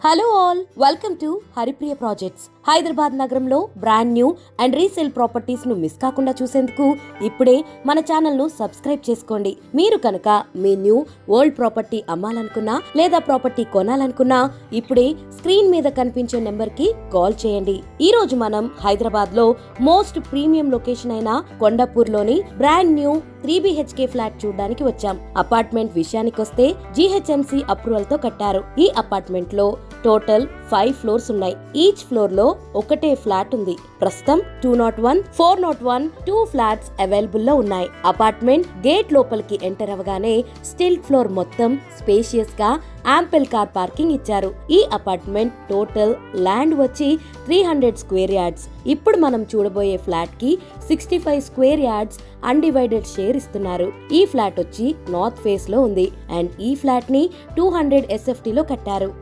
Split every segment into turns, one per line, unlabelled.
Hello all, welcome to Haripriya projects. Hyderabad నగరంలో brand new and resale properties ను miss కాకుండా చూసేందుకు ఇప్పుడే మన ఛానల్ ను సబ్స్క్రైబ్ చేసుకోండి. మీరు కనుక మీ న్యూ ఓల్డ్ ప్రాపర్టీ అమ్మాలనుకున్నా లేదా ప్రాపర్టీ కొనాలనుకున్నా ఇప్పుడే స్క్రీన్ మీద కనిపించే నెంబర్ కి కాల్ చేయండి. ఈ రోజు మనం హైదరాబాద్ లో మోస్ట్ ప్రీమియం లొకేషన్ అయిన కొండాపూర్ లోని బ్రాండ్ న్యూ 3 BHK ఫ్లాట్ చూడడానికి వచ్చాం. అపార్ట్మెంట్ విషయానికొస్తే GHMC అప్రూవల్ తో కట్టారు. ఈ అపార్ట్మెంట్ లో టోటల్ 5 ఫ్లోర్స్ ఉన్నాయి. ఈచ్ ఫ్లోర్ లో ఒకటే ఫ్లాట్ ఉంది. ప్రస్తుతం 201, 401 2 ఫ్లాట్స్ అవైలబుల్ లో ఉన్నాయి. అపార్ట్మెంట్ గేట్ లోపలికి ఎంటర్ అవగానే స్టిల్ ఫ్లోర్ మొత్తం స్పేషియస్ గా యాంపిల్ కార్ పార్కింగ్ ఇచ్చారు. ఈ అపార్ట్మెంట్ టోటల్ ల్యాండ్ వచ్చి 300 స్క్వేర్ యార్డ్స్. ఇప్పుడు మనం చూడబోయే ఫ్లాట్ కి 65 స్క్వేర్ యార్డ్స్ అన్డివైడెడ్ షేర్ ఇస్తున్నారు. ఈ ఫ్లాట్ వచ్చి నార్త్ ఫేస్ లో ఉంది అండ్ ఈ ఫ్లాట్ ని 200 SFT లో కట్టారు.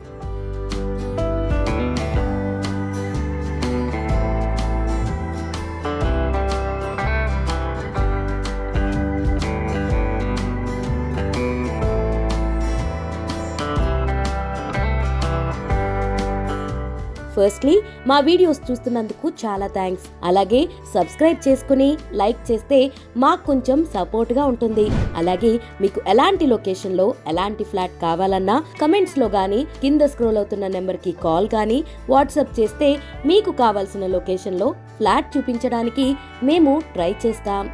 ఫస్ట్లీ మా వీడియోస్ చూస్తున్నందుకు చాలా థ్యాంక్స్. అలాగే సబ్స్క్రైబ్ చేసుకుని లైక్ చేస్తే మాకు కొంచెం సపోర్ట్ గా ఉంటుంది. అలాగే మీకు ఎలాంటి లొకేషన్ లో ఎలాంటి ఫ్లాట్ కావాలన్నా కమెంట్స్ లో గానీ కింద స్క్రోల్ అవుతున్న నెంబర్ కి కాల్ గానీ వాట్సాప్ చేస్తే మీకు కావాల్సిన లొకేషన్ లో ఫ్లాట్ చూపించడానికి మేము ట్రై చేస్తాం.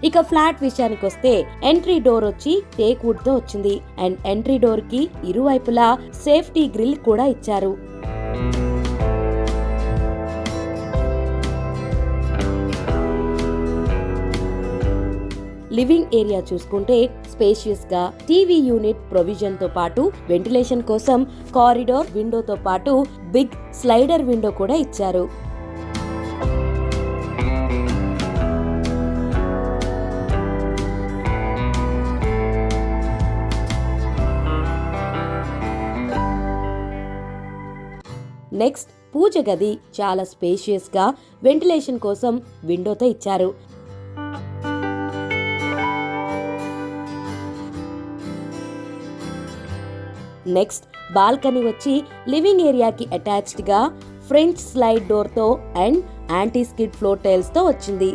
ఇక ఫ్లాట్ విషయానికి వస్తే ఎంట్రీ డోర్ వచ్చి టేక్ వుడ్ తో వచ్చింది అండ్ ఎంట్రీ డోర్ కి ఇరువైపులా సేఫ్టీ గ్రిల్ కూడా ఇచ్చారు. లివింగ్ ఏరియా చూసుకుంటే స్పేషియస్ గా టీవీ యూనిట్ ప్రొవిజన్ తో పాటు వెంటిలేషన్ కోసం కారిడార్ విండోతో పాటు బిగ్ స్లైడర్ విండో కూడా ఇచ్చారు. నెక్స్ట్ పూజ గది చాలా స్పేషియస్ గా వెంటిలేషన్ కోసం విండోతో ఇచ్చారు. నెక్స్ట్ బాల్కనీ వచ్చి లివింగ్ ఏరియాకి అటాచ్డ్ గా ఫ్రెంచ్ స్లైడ్ డోర్ తో and anti skid floor tiles తో వచ్చింది.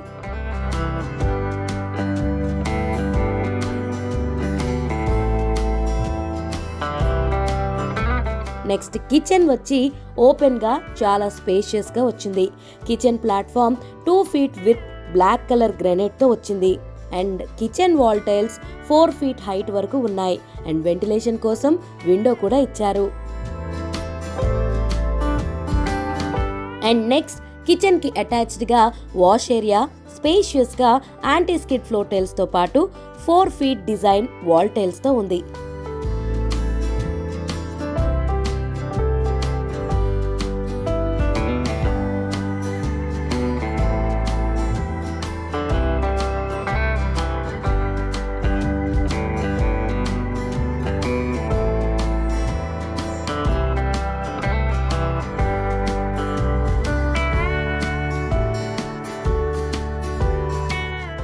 నెక్స్ట్ కిచెన్ వచ్చి ఓపెన్ గా చాలా స్పేషియస్ గా వచ్చింది. Kitchen platform 2 feet with black colour granite తో వచ్చింది and kitchen wall tiles 4 feet height వరకు ఉన్నాయి అండ్ వెంటిలేషన్ కోసం విండో కూడా ఇచ్చారు. అండ్ నెక్స్ట్ కిచెన్ కి అటాచ్డ్ గా వాష్ ఏరియా స్పేషియస్ గా యాంటీ స్కిడ్ ఫ్లోర్ టైల్స్ తో పాటు 4 feet డిజైన్ వాల్ టైల్స్ తో ఉంది.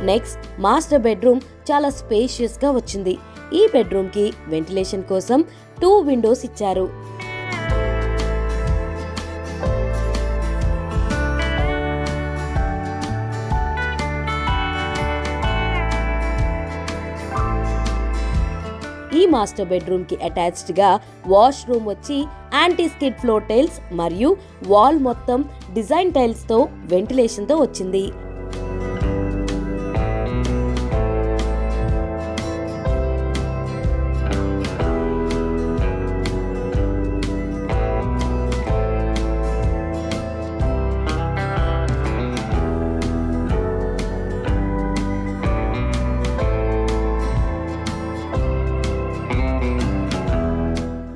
నెక్స్ట్ మాస్టర్ బెడ్రూమ్ చాలా స్పేషియస్ గా వచ్చింది. ఈ బెడ్రూమ్ కి వెంటిలేషన్ కోసం 2 విండోస్ ఇచ్చారు. ఈ మాస్టర్ బెడ్రూమ్ కి అటాచ్డ్ గా వాష్ రూమ్ వచ్చి యాంటీ స్కిడ్ ఫ్లోర్ టైల్స్ మరియు వాల్ మొత్తం డిజైన్ టైల్స్ తో వెంటిలేషన్ తో వచ్చింది.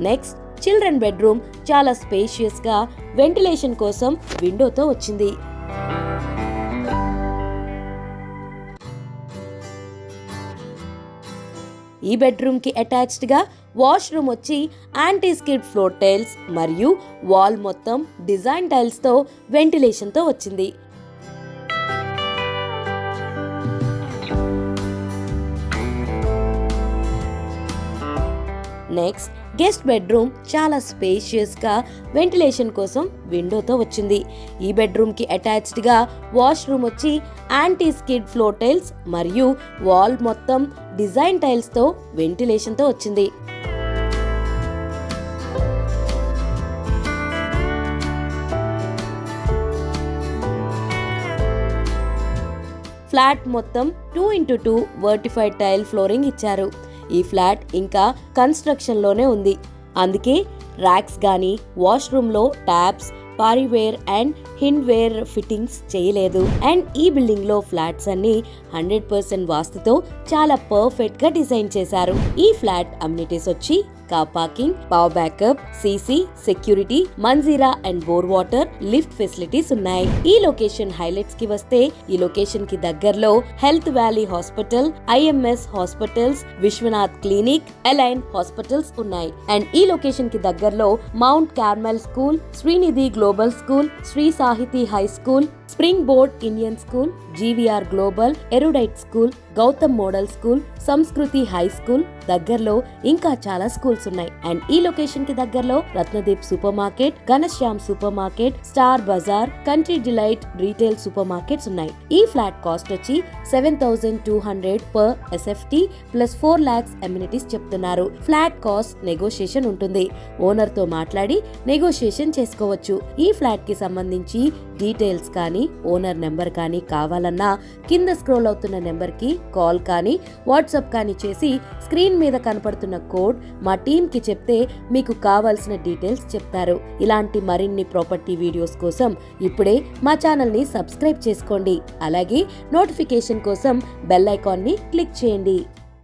నెక్స్ట్ చిల్డ్రన్ బెడ్రూమ్ చాలా స్పేషియస్ గా వెంటిలేషన్ కోసం విండోతో వచ్చింది. ఈ బెడ్రూమ్ కి అటాచ్డ్ గా వాష్ రూమ్ వచ్చి యాంటీ స్కిడ్ ఫ్లోర్ టైల్స్ మరియు వాల్ మొత్తం డిజైన్ టైల్స్ తో వెంటిలేషన్ తో వచ్చింది. నెక్స్ట్ గెస్ట్ బెడ్రూమ్ చాలా స్పేషియస్ గా వెంటిలేషన్ కోసం విండోతో వచ్చింది. ఈ బెడ్రూమ్ కి అటాచ్డ్ గా వాష్రూమ్ వచ్చి యాంటీ స్కిడ్ ఫ్లోర్ టైల్స్ మరియు వాల్ మొత్తం డిజైన్ టైల్స్ తో వెంటిలేషన్ తో వచ్చింది. ఫ్లాట్ మొత్తం 2x2 వర్టిఫైడ్ టైల్ ఫ్లోరింగ్ ఇచ్చారు. ఈ ఫ్లాట్ ఇంకా కన్స్ట్రక్షన్ లోనే ఉంది. అందుకే ర్యాక్స్ గానీ వాష్రూమ్ లో taps, Parryware and Hindware fittings చేయలేదు. అండ్ ఈ బిల్డింగ్ లో ఫ్లాట్స్ అన్ని 100% వాస్తుతో చాలా పర్ఫెక్ట్ గా డిజైన్ చేశారు. ఈ ఫ్లాట్ అమ్యూనిటీస్ వచ్చి car parking, power backup, CC, security, Manjira and bore water, lift facilities ఉన్నాయి. ఈ లొకేషన్ హైలైట్స్ కి వస్తే ఈ లొకేషన్ కి దగ్గరలో Health Valley Hospital, IMS hospitals, Vishwanath clinic, ఎలైన్ హాస్పిటల్స్ ఉన్నాయి. అండ్ ఈ లొకేషన్ కి దగ్గరలో Mount Carmel School, Srinidhi Global School, Sri Sahithi High School, Spring Board Indian School, GVR Global, Erudite School, Gautam Model School, Sanskriti High School దగ్గరలో ఇంకా చాలా స్కూల్స్ ఉన్నాయి. అండ్ ఈ లొకేషన్ కి దగ్గరలో Ratnadeep supermarket, Ghanshyam supermarket, Star Bazaar, Country Delight retail supermarkets ఉన్నాయి. ఈ flat cost వచ్చి 7,200 per SFT plus 4 lakhs amenities చెప్తున్నారు. ఫ్లాట్ కాస్ట్ నెగోషియేషన్ ఉంటుంది. ఓనర్ తో మాట్లాడి నెగోషియేషన్ చేసుకోవచ్చు. ఈ ఫ్లాట్ కి సంబంధించి డీటెయిల్స్ కానీ ఓనర్ నెంబర్ కానీ కావాలన్నా కింద స్క్రోల్ అవుతున్న నెంబర్ కి కాల్ కానీ వాట్సాప్ కానీ చేసి స్క్రీన్ మీద కనపడుతున్న కోడ్ మా టీమ్ కి చెప్తే మీకు కావాల్సిన డీటెయిల్స్ చెప్తారు. ఇలాంటి మరిన్ని ప్రాపర్టీ వీడియోస్ కోసం ఇప్పుడే మా ఛానల్ ని సబ్స్క్రైబ్ చేసుకోండి. అలాగే నోటిఫికేషన్ కోసం బెల్ ఐకాన్ ని క్లిక్ చేయండి.